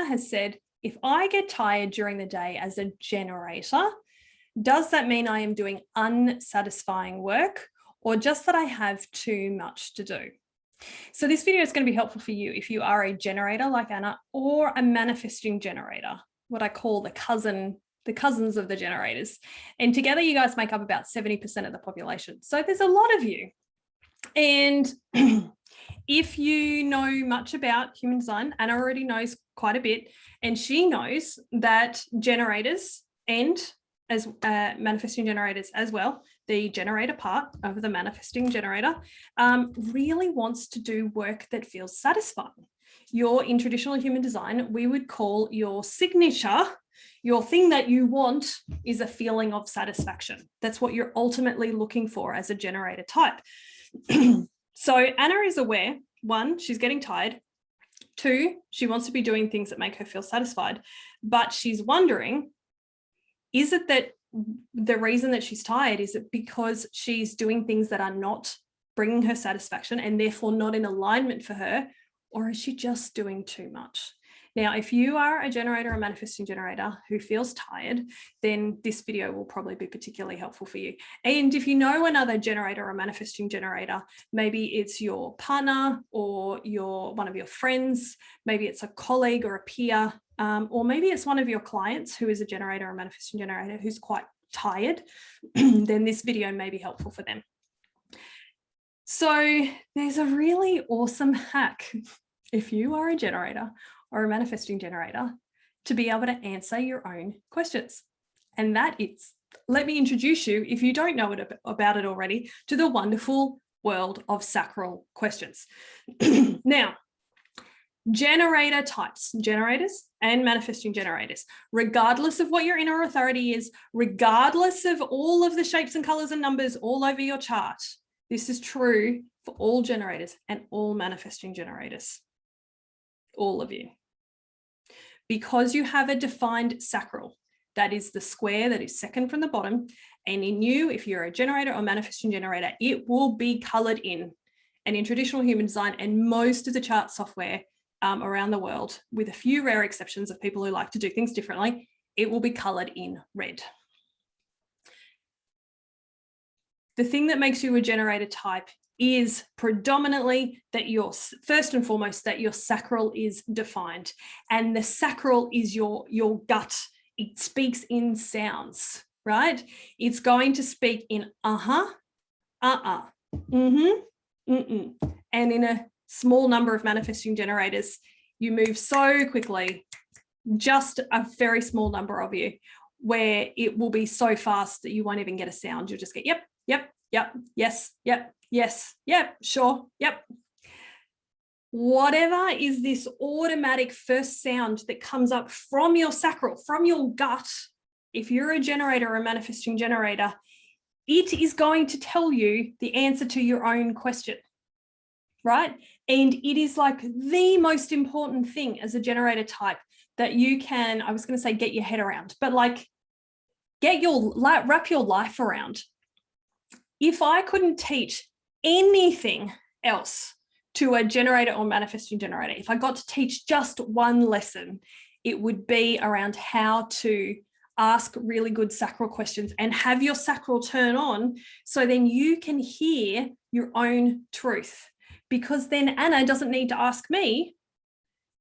has said, if I get tired during the day as a generator, does that mean I am doing unsatisfying work or just that I have too much to do? So this video is going to be helpful for you if you are a generator like Anna or a manifesting generator, what I call the cousins of the generators. And together you guys make up about 70% of the population. So there's a lot of you. And if you know much about human design, Anna already knows quite a bit, and she knows that generators and as manifesting generators as well, the generator part of the manifesting generator really wants to do work that feels satisfying. In traditional human design, we would call your signature, your thing that you want is a feeling of satisfaction. That's what you're ultimately looking for as a generator type. So Anna is aware, 1, she's getting tired. 2, she wants to be doing things that make her feel satisfied, but she's wondering, is it that the reason that she's tired, is it because she's doing things that are not bringing her satisfaction and therefore not in alignment for her, or is she just doing too much? Now, if you are a generator or manifesting generator who feels tired, then this video will probably be particularly helpful for you. And if you know another generator or manifesting generator, maybe it's your partner or one of your friends, maybe it's a colleague or a peer, or maybe it's one of your clients who is a generator or manifesting generator who's quite tired, then this video may be helpful for them. So there's a really awesome hack if you are a generator or a manifesting generator to be able to answer your own questions. And that is, let me introduce you, if you don't know about it already, to the wonderful world of sacral questions. Now, generator types, generators and manifesting generators, regardless of what your inner authority is, regardless of all of the shapes and colors and numbers all over your chart, this is true for all generators and all manifesting generators, all of you. Because you have a defined sacral, that is the square that is second from the bottom, and in you, if you're a generator or manifesting generator, it will be colored in. And in traditional human design and most of the chart software around the world, with a few rare exceptions of people who like to do things differently, it will be colored in red. The thing that makes you a generator type is predominantly that first and foremost, that your sacral is defined, and the sacral is your gut. It speaks in sounds, right? It's going to speak in and in a small number of manifesting generators, you move so quickly, just a very small number of you, where it will be so fast that you won't even get a sound. You'll just get yep, yep, yep, yes, yep, yes, yep, sure, yep. Whatever is this automatic first sound that comes up from your sacral, from your gut, if you're a generator or a manifesting generator, it is going to tell you the answer to your own question, right? And it is like the most important thing as a generator type that you can, I was going to say get your head around, but like wrap your life around. If I couldn't teach anything else to a generator or manifesting generator, if I got to teach just one lesson, it would be around how to ask really good sacral questions and have your sacral turn on, so then you can hear your own truth. Because then Anna doesn't need to ask me,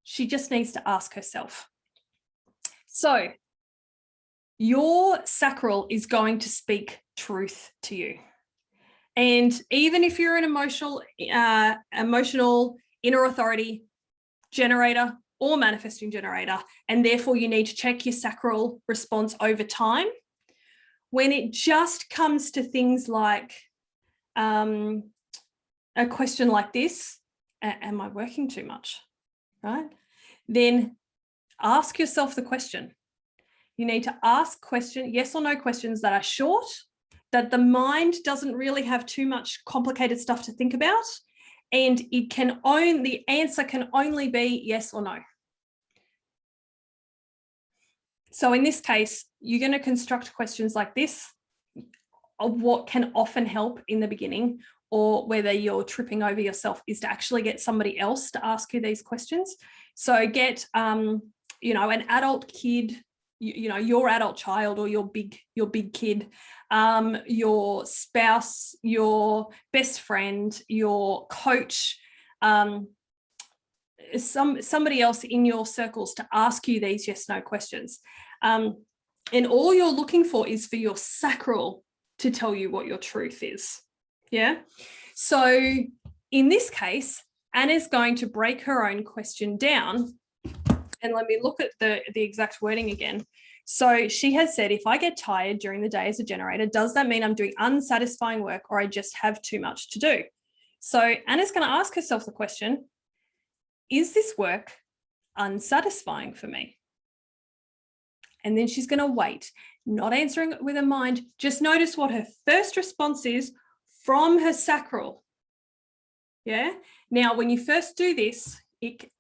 she just needs to ask herself. So your sacral is going to speak truth to you. And even if you're an emotional inner authority generator or manifesting generator, and therefore you need to check your sacral response over time, when it just comes to things like a question like this, am I working too much, right? Then ask yourself the question. You need to ask yes or no questions that are short, that the mind doesn't really have too much complicated stuff to think about, and the answer can only be yes or no. So in this case, you're going to construct questions like this, of what can often help in the beginning, or whether you're tripping over yourself, is to actually get somebody else to ask you these questions. So get an adult kid, your adult child or your big kid, your spouse, your best friend, your coach, somebody else in your circles to ask you these yes, no questions. And all you're looking for is for your sacral to tell you what your truth is. Yeah. So in this case, Anna's going to break her own question down. And let me look at the exact wording again. So she has said, if I get tired during the day as a generator, does that mean I'm doing unsatisfying work or I just have too much to do? So Anna's going to ask herself the question, is this work unsatisfying for me? And then she's going to wait, not answering it with her mind. Just notice what her first response is from her sacral. Yeah. Now, when you first do this,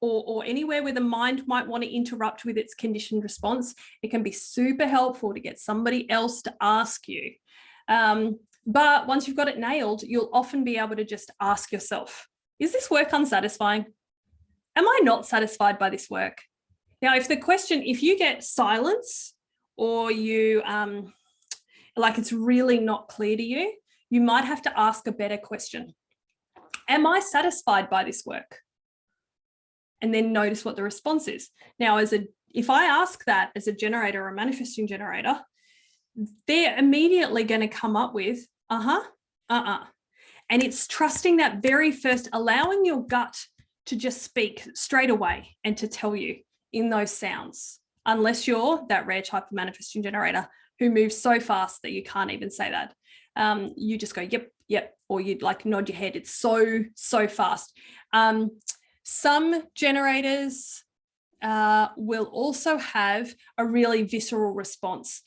or anywhere where the mind might want to interrupt with its conditioned response, it can be super helpful to get somebody else to ask you. But once you've got it nailed, you'll often be able to just ask yourself, is this work unsatisfying? Am I not satisfied by this work? Now, if you get silence or you like it's really not clear to you, you might have to ask a better question. Am I satisfied by this work? And then notice what the response is. Now, if I ask that as a generator or a manifesting generator, they're immediately going to come up with, and it's trusting that very first, allowing your gut to just speak straight away and to tell you in those sounds, unless you're that rare type of manifesting generator who moves so fast that you can't even say that. You just go, yep, or you'd like nod your head. It's so fast. Some generators will also have a really visceral response.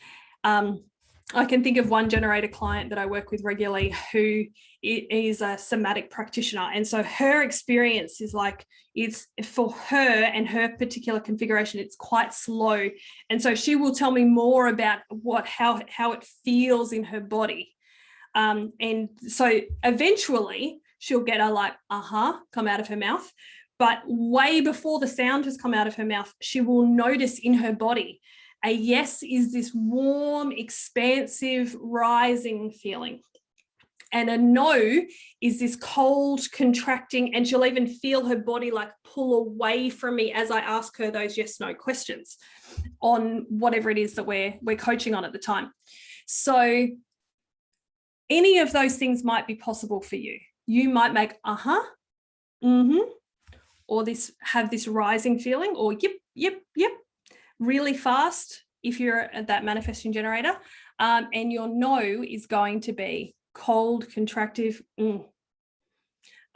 I can think of one generator client that I work with regularly who is a somatic practitioner. And so her experience is like, it's for her and her particular configuration, it's quite slow. And so she will tell me more about how it feels in her body. And so eventually she'll get a come out of her mouth. But way before the sound has come out of her mouth, she will notice in her body a yes is this warm, expansive, rising feeling. And a no is this cold, contracting, and she'll even feel her body like pull away from me as I ask her those yes, no questions on whatever it is that we're coaching on at the time. So any of those things might be possible for you. You might make or have this rising feeling, or yep, really fast if you're that manifesting generator. And your no is going to be cold, contractive,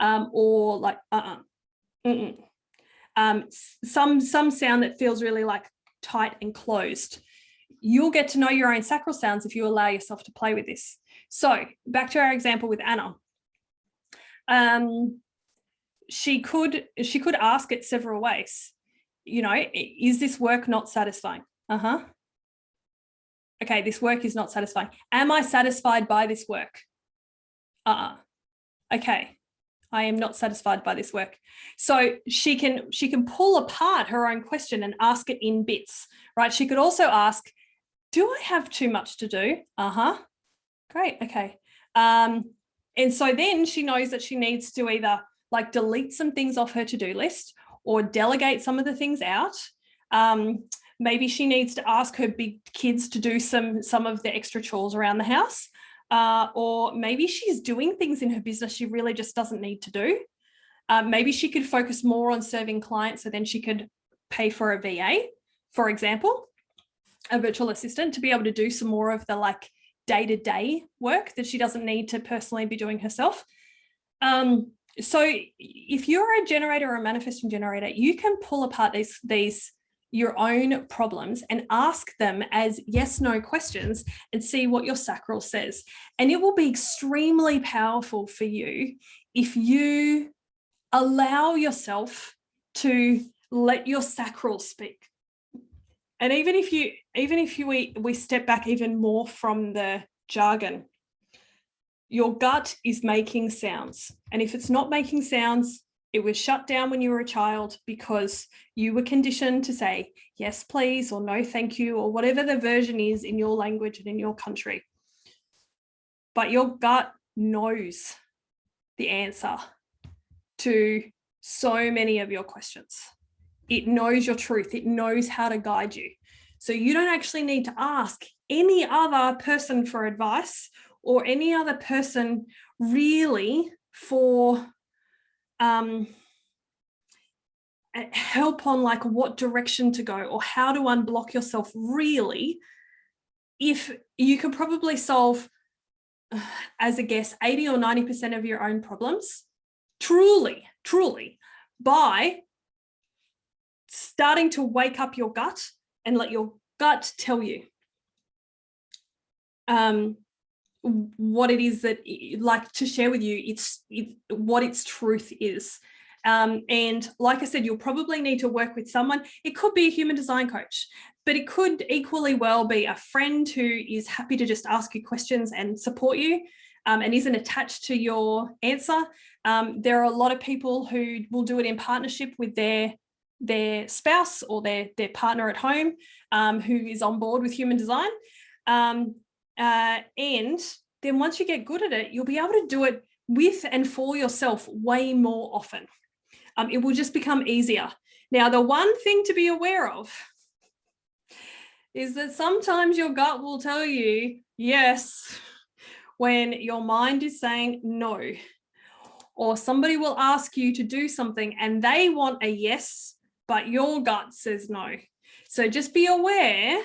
or like some sound that feels really like tight and closed. You'll get to know your own sacral sounds if you allow yourself to play with this. So back to our example with Anna. She could ask it several ways. Is this work not satisfying? Okay, this work is not satisfying. Am I satisfied by this work? Okay, I am not satisfied by this work. So she can pull apart her own question and ask it in bits, right? She could also ask, do I have too much to do? Great, okay. And so then she knows that she needs to either like delete some things off her to-do list or delegate some of the things out. Maybe she needs to ask her big kids to do some of the extra chores around the house. Or maybe she's doing things in her business she really just doesn't need to do. Maybe she could focus more on serving clients, so then she could pay for a VA, for example, a virtual assistant, to be able to do some more of the like day-to-day work that she doesn't need to personally be doing herself. So if you're a generator or a manifesting generator, you can pull apart these your own problems and ask them as yes, no questions and see what your sacral says. And it will be extremely powerful for you if you allow yourself to let your sacral speak. And even if we step back even more from the jargon, your gut is making sounds. And if it's not making sounds, It was shut down when you were a child because you were conditioned to say, yes, please, or no, thank you, or whatever the version is in your language and in your country. But your gut knows the answer to so many of your questions. It knows your truth. It knows how to guide you. So you don't actually need to ask any other person for advice or any other person really for help on like what direction to go or how to unblock yourself. Really, if you can probably solve, as a guess, 80 or 90% of your own problems, truly, by starting to wake up your gut and let your gut tell you what it is that, like, to share with you what its truth is. And like I said, you'll probably need to work with someone. It could be a human design coach, but it could equally well be a friend who is happy to just ask you questions and support you, and isn't attached to your answer. There are a lot of people who will do it in partnership with their spouse or their partner at home, who is on board with human design. And then once you get good at it, you'll be able to do it with and for yourself way more often. It will just become easier. Now, the one thing to be aware of is that sometimes your gut will tell you yes when your mind is saying no, or somebody will ask you to do something and they want a yes, but your gut says no. So just be aware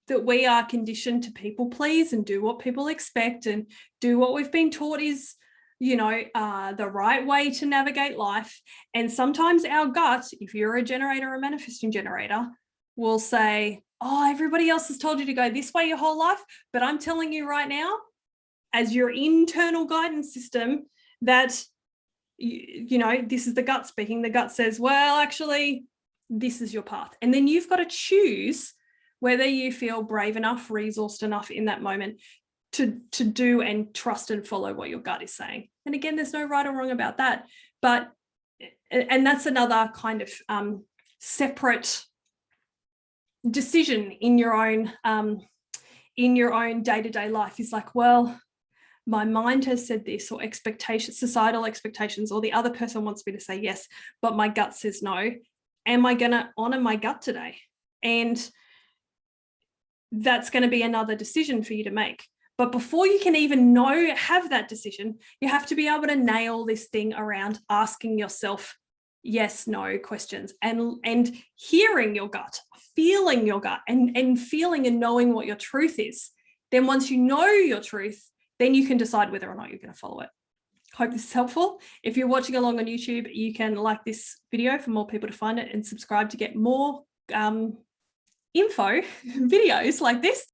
that we are conditioned to people please and do what people expect and do what we've been taught is, the right way to navigate life. And sometimes our gut, if you're a generator or a manifesting generator, will say, oh, everybody else has told you to go this way your whole life, but I'm telling you right now, as your internal guidance system, that this is the gut speaking. The gut says, well, actually, this is your path. And then you've got to choose whether you feel brave enough, resourced enough in that moment to do and trust and follow what your gut is saying. And again, there's no right or wrong about that. And that's another kind of separate decision in your own day-to-day life. Is like, well, my mind has said this, or expectations, societal expectations, or the other person wants me to say yes, but my gut says no. Am I going to honor my gut today? And that's going to be another decision for you to make. But before you can even have that decision, you have to be able to nail this thing around asking yourself yes, no questions and hearing your gut, feeling your gut, and feeling and knowing what your truth is. Then once you know your truth, then you can decide whether or not you're going to follow it. Hope this is helpful. If you're watching along on YouTube, you can like this video for more people to find it and subscribe to get more info videos like this.